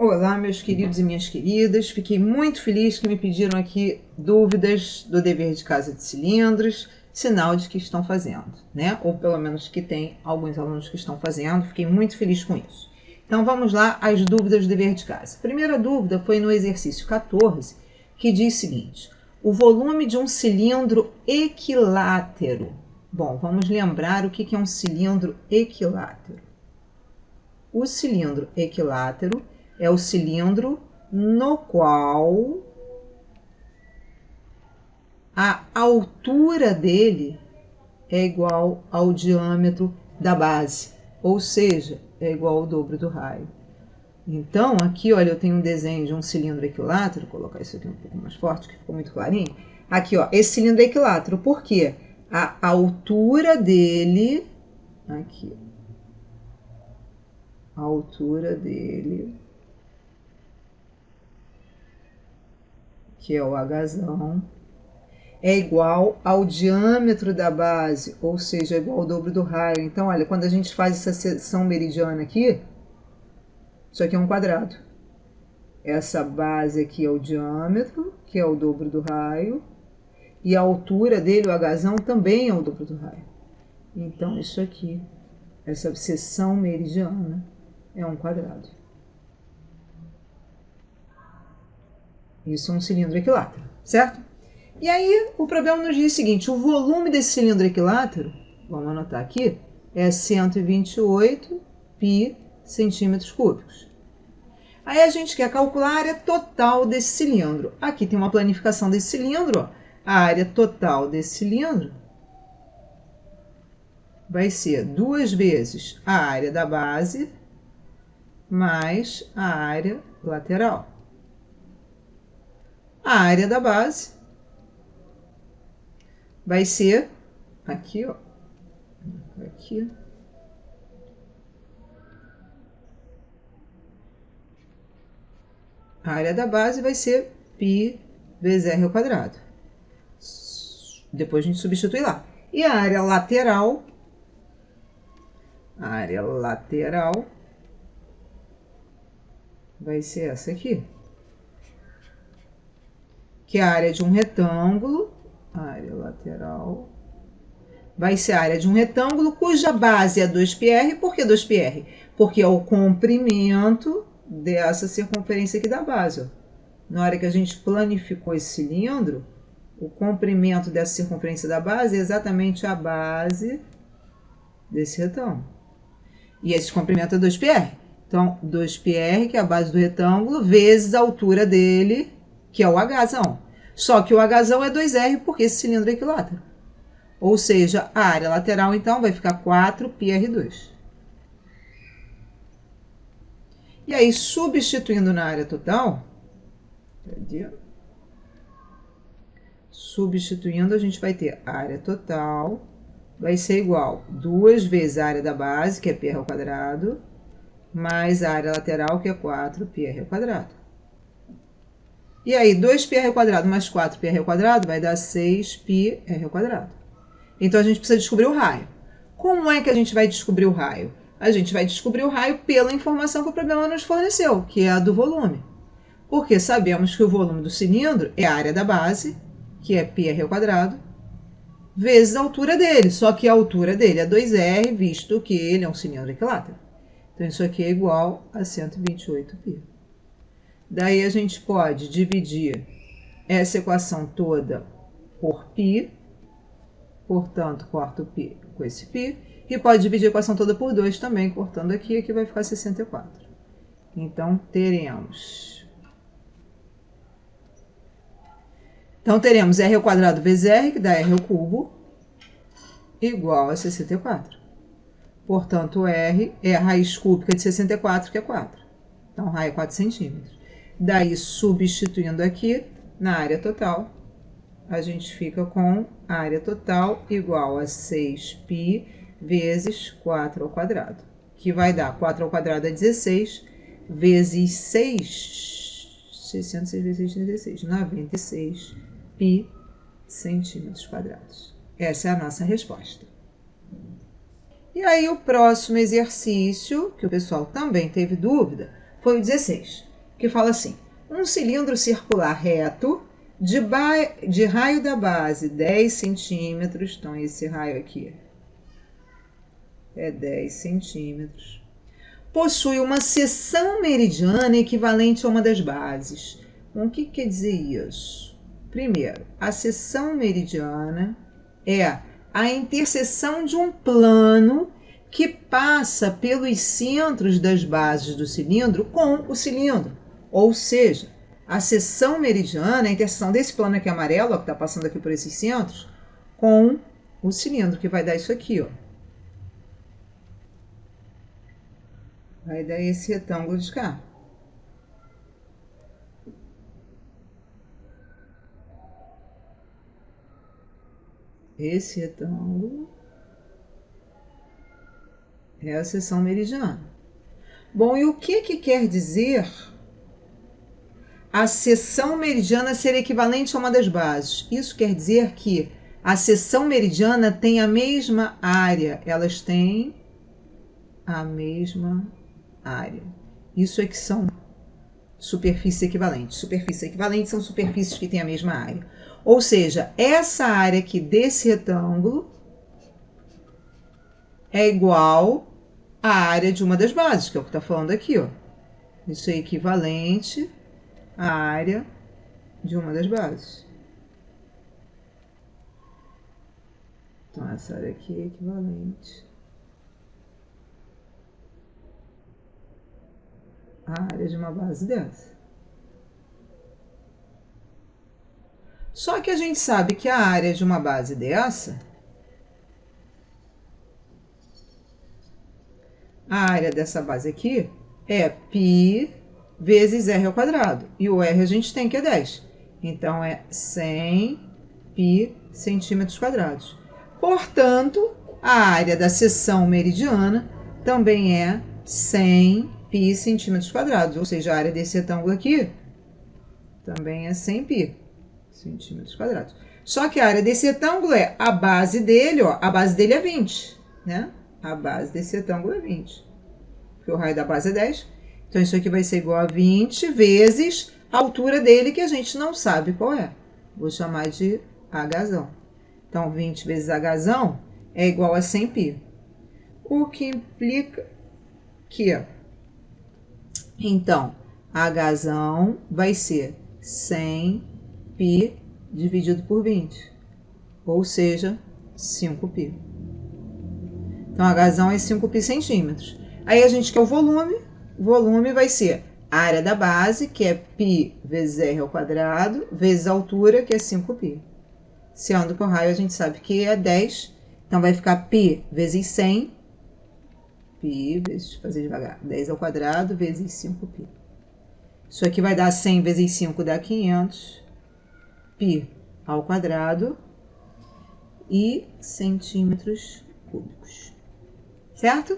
Olá, meus queridos e minhas queridas. Fiquei muito feliz que me pediram aqui dúvidas do dever de casa de cilindros, sinal de que estão fazendo, né? Ou pelo menos que tem alguns alunos que estão fazendo. Fiquei muito feliz com isso. Então vamos lá às dúvidas do dever de casa. A primeira dúvida foi no exercício 14, que diz o seguinte: o volume de um cilindro equilátero. Bom, vamos lembrar o que é um cilindro equilátero. O cilindro equilátero é o cilindro no qual a altura dele é igual ao diâmetro da base, ou seja, é igual ao dobro do raio. Então, aqui, olha, eu tenho um desenho de um cilindro equilátero, vou colocar isso aqui um pouco mais forte, que ficou muito clarinho. Aqui, ó, esse cilindro é equilátero, por quê? A altura dele, aqui, a altura dele, que é o Hzão, é igual ao diâmetro da base, ou seja, é igual ao dobro do raio. Então, olha, quando a gente faz essa seção meridiana aqui, isso aqui é um quadrado. Essa base aqui é o diâmetro, que é o dobro do raio, e a altura dele, o Hzão, também é o dobro do raio. Então, isso aqui, essa seção meridiana, é um quadrado. Isso é um cilindro equilátero, certo? E aí, o problema nos diz o seguinte: o volume desse cilindro equilátero, vamos anotar aqui, é 128 pi centímetros cúbicos. Aí a gente quer calcular a área total desse cilindro. Aqui tem uma planificação desse cilindro, ó. A área total desse cilindro vai ser 2 vezes a área da base mais a área lateral. A área da base vai ser aqui, ó, aqui. A área da base vai ser π vezes r ao quadrado. Depois a gente substitui lá. E a área lateral vai ser essa aqui, que é a área de um retângulo. A área lateral vai ser a área de um retângulo cuja base é 2πr. Por que 2πr? Porque é o comprimento dessa circunferência aqui da base. Ó. Na hora que a gente planificou esse cilindro, o comprimento dessa circunferência da base é exatamente a base desse retângulo. E esse comprimento é 2πr. Então, 2πr, que é a base do retângulo, vezes a altura dele, que é o Hzão. Só que o Hzão é 2r porque esse cilindro é equilátero. Ou seja, a área lateral, então, vai ficar 4πr2. E aí, substituindo na área total, substituindo, a gente vai ter a área total, vai ser igual a 2 vezes a área da base, que é πr ao quadrado, mais a área lateral, que é 4πr ao quadrado. E aí, 2πr ao quadrado mais 4πr ao quadrado vai dar 6πr ao quadrado. Então, a gente precisa descobrir o raio. Como é que a gente vai descobrir o raio? A gente vai descobrir o raio pela informação que o problema nos forneceu, que é a do volume. Porque sabemos que o volume do cilindro é a área da base, que é πr ao quadrado, vezes a altura dele. Só que a altura dele é 2r, visto que ele é um cilindro equilátero. Então, isso aqui é igual a 128π. Daí, a gente pode dividir essa equação toda por π. Portanto, corto o π com esse π. E pode dividir a equação toda por 2 também, cortando aqui. Aqui vai ficar 64. Então, teremos r ao quadrado vezes r, que dá r ao cubo, igual a 64. Portanto, r é a raiz cúbica de 64, que é 4. Então, o raio é 4 centímetros. Daí, substituindo aqui na área total, a gente fica com a área total igual a 6π vezes 4 ao quadrado, que vai dar 4 ao quadrado é 16, vezes 6, 606 vezes 6, 96 π centímetros quadrados. Essa é a nossa resposta. E aí, o próximo exercício, que o pessoal também teve dúvida, foi o 16. que fala assim: um cilindro circular reto de raio da base 10 centímetros, então esse raio aqui é 10 centímetros, possui uma seção meridiana equivalente a uma das bases. Bom, o que quer dizer isso? Primeiro, a seção meridiana é a interseção de um plano que passa pelos centros das bases do cilindro com o cilindro. Ou seja, a seção meridiana é a interseção desse plano aqui amarelo, ó, que está passando aqui por esses centros, com o cilindro, que vai dar isso aqui, ó. Vai dar esse retângulo de cá. Esse retângulo é a seção meridiana. Bom, e o que quer dizer a seção meridiana ser equivalente a uma das bases? Isso quer dizer que a seção meridiana tem a mesma área. Elas têm a mesma área. Isso é que são superfícies equivalentes. Superfícies equivalentes são superfícies que têm a mesma área. Ou seja, essa área aqui desse retângulo é igual à área de uma das bases, que é o que está falando aqui, ó. Isso é equivalente à área de uma das bases. Então, essa área aqui é equivalente à área de uma base dessa. Só que a gente sabe que a área de uma base dessa, a área dessa base aqui é π vezes r ao quadrado. E o r a gente tem que é 10. Então, é 100 π centímetros quadrados. Portanto, a área da seção meridiana também é 100 π centímetros quadrados. Ou seja, a área desse retângulo aqui também é 100 π centímetros quadrados. Só que a área desse retângulo é a base dele, ó, a base dele é 20, né? A base desse retângulo é 20. Porque o raio da base é 10. Então, isso aqui vai ser igual a 20 vezes a altura dele, que a gente não sabe qual é. Vou chamar de Hzão. Então, 20 vezes Hzão é igual a 100 π. O que implica que, então, Hzão vai ser 100 π dividido por 20, ou seja, 5 π. Então, Hzão é 5 π centímetros. Aí a gente quer o volume. O volume vai ser a área da base, que é π vezes r ao quadrado, vezes a altura, que é 5 π. Sendo que o raio a gente sabe que é 10, então vai ficar π vezes 100, π vezes, fazer devagar, 10 ao quadrado vezes 5 π. Isso aqui vai dar 100 vezes 5 dá 500, π ao quadrado e centímetros cúbicos. Certo?